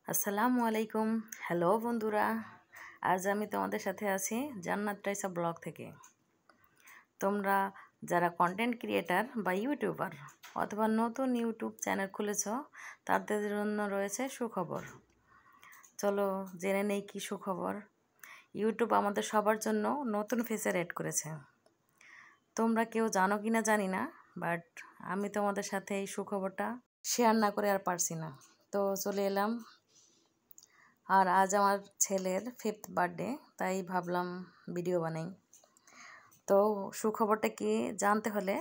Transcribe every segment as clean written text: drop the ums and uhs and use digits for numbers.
আসসালামু আলাইকুম। হ্যালো বন্ধুরা, আজ আমি তোমাদের সাথে আছি জান্নাত রাইসা ব্লগ থেকে। তোমরা যারা কন্টেন্ট ক্রিয়েটার বা ইউটিউবার অথবা নতুন ইউটিউব চ্যানেল খুলেছ, তাদের জন্য রয়েছে সুখবর। চলো জেনে নেই কি সুখবর। ইউটিউব আমাদের সবার জন্য নতুন ফিচার অ্যাড করেছে। তোমরা কেউ জানো কি না জানি না, বাট আমি তোমাদের সাথে এই সুখবরটা শেয়ার না করে আর পারছি না। তো চলে এলাম। আর আজ আমার ছেলের 5th বার্থডে, তাই ভাবলাম ভিডিও বানাই। তো সুখবরটা কি জানতে হলে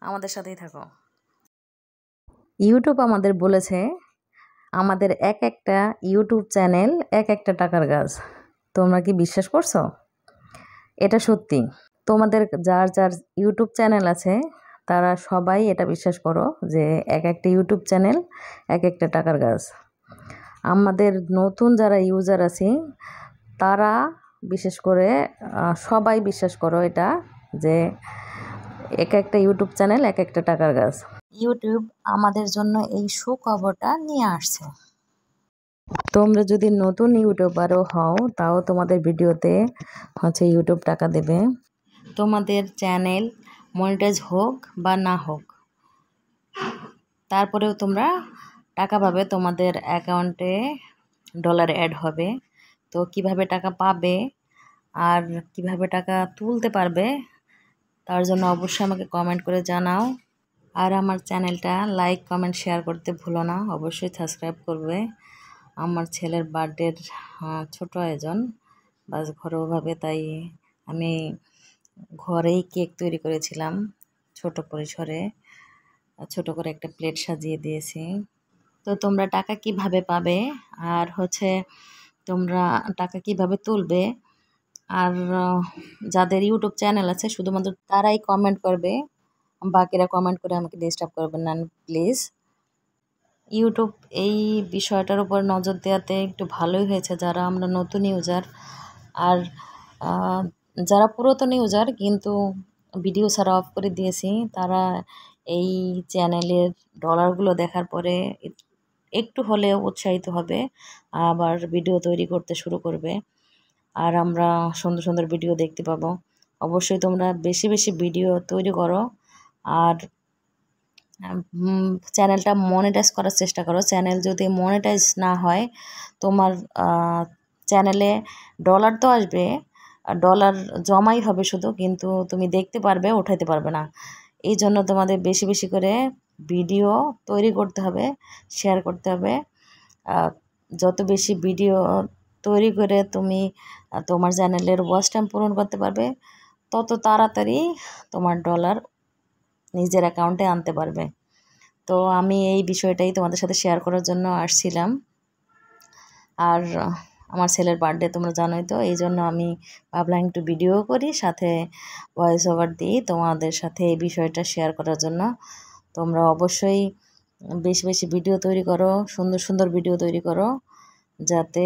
আমাদের সাথেই থাকো। ইউটিউব আমাদের বলেছে আমাদের এক একটা ইউটিউব চ্যানেল এক একটা টাকার গাছ। তোমরা কি বিশ্বাস করছো? এটা সত্যি। তোমাদের যার যার ইউটিউব চ্যানেল আছে তারা সবাই এটা বিশ্বাস করো যে এক একটা ইউটিউব চ্যানেল এক একটা টাকার গাছ। আমাদের নতুন যারা ইউজার আছে তারা বিশেষ করে সবাই বিশ্বাস করো এটা যে এক একটা ইউটিউব চ্যানেল এক একটা টাকার গাছ। ইউটিউব আমাদের জন্য এই সুখবরটা নিয়ে আসছে। তোমরা যদি নতুন ইউটিউবারও হও তাও তোমাদের ভিডিওতে ইউটিউব টাকা দেবে। তোমাদের চ্যানেল মনিটাইজ হোক বা না হোক, তারপরেও তোমরা টাকা পাবে। তোমাদের অ্যাকাউন্টে ডলার অ্যাড হবে। তো কিভাবে টাকা পাবে আর কিভাবে টাকা তুলতে পারবে তার জন্য অবশ্যই আমাকে কমেন্ট করে জানাও। আর আমার চ্যানেলটা লাইক কমেন্ট শেয়ার করতে ভুলো না। অবশ্যই সাবস্ক্রাইব করবে। আমার ছেলের বার্থডের ছোট আয়োজন বাস ঘরোয়াভাবে, তাই আমি ঘরেই কেক তৈরি করেছিলাম ছোট পরিসরে। ছোট করে একটা প্লেট সাজিয়ে দিয়েছি। তো তোমরা টাকা কিভাবে পাবে আর তোমরা টাকা কিভাবে তুলবে, আর যাদের ইউটিউব চ্যানেল আছে শুধুমাত্র তারাই কমেন্ট করবে, বাকিরা কমেন্ট করে আমাকে ডিস্টার্ব করবেন না প্লিজ। ইউটিউব এই বিষয়টার উপর নজর দেওয়াতে একটু ভালোই হয়েছে। যারা আমরা নতুন ইউজার আর যারা পুরাতন ইউজার কিন্তু ভিডিও ছাড়া অফ করে দিয়েছি, তারা এই চ্যানেলের ডলারগুলো দেখার পরে একটু হলেও উৎসাহিত হবে, আবার ভিডিও তৈরি করতে শুরু করবে। আর আমরা সুন্দর সুন্দর ভিডিও দেখতে পাবো। অবশ্যই তোমরা বেশি বেশি ভিডিও তৈরি করো আর চ্যানেলটা মনিটাইজ করার চেষ্টা করো। চ্যানেল যদি মনিটাইজ না হয়, তোমার চ্যানেলে ডলার তো আসবে, ডলার জমাই হবে শুধু, কিন্তু তুমি দেখতে পারবে, উঠাইতে পারবে না। এই জন্য তোমাদের বেশি বেশি করে ভিডিও তৈরি করতে হবে, শেয়ার করতে হবে। যত বেশি ভিডিও তৈরি করে তুমি তোমার চ্যানেলের ওয়াচ টাইম পূরণ করতে পারবে, তত তাড়াতাড়ি তোমার ডলার নিজের অ্যাকাউন্টে আনতে পারবে। তো আমি এই বিষয়টাই তোমাদের সাথে শেয়ার করার জন্য আসছিলাম। আর আমার ছেলের বার্থডে তোমরা জানোই, তো এই জন্য আমি ভাবলাম একটু ভিডিও করি, সাথে ভয়েস ওভার দিই তোমাদের সাথে এই বিষয়টা শেয়ার করার জন্য। তোমরা অবশ্যই বেশি বেশি ভিডিও তৈরি করো, সুন্দর সুন্দর ভিডিও তৈরি করো, যাতে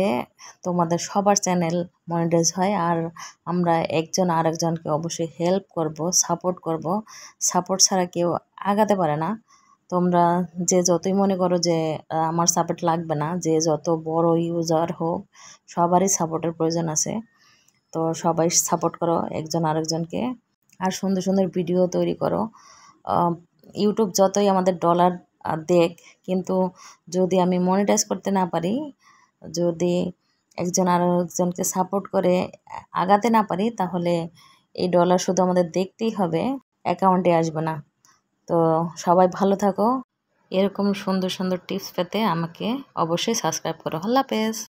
তোমাদের সবার চ্যানেল মনিটাইজ হয়। আর আমরা একজন আরেকজনকে অবশ্যই হেল্প করব, সাপোর্ট করব। সাপোর্ট ছাড়া কেউ আগাতে পারে না। তোমরা যে যতই মনে করো যে আমার সাপোর্ট লাগবে না, যে যত বড় ইউজার হোক, সবারই সাপোর্টের প্রয়োজন আছে। তো সবাই সাপোর্ট করো একজন আরেকজনকে, আর সুন্দর সুন্দর ভিডিও তৈরি করো। ইউটিউব যতই আমাদের ডলার দেখ, কিন্তু যদি আমি মনিটাইজ করতে না পারি, যদি একজন আরেকজনকে সাপোর্ট করে আগাতে না পারি, তাহলে এই ডলার শুধু আমাদের দেখতেই হবে, অ্যাকাউন্টে আসবে না। তো সবাই ভালো থাকো। এরকম সুন্দর সুন্দর টিপস পেতে আমাকে অবশ্যই সাবস্ক্রাইব করো। আল্লাহ হাফেজ।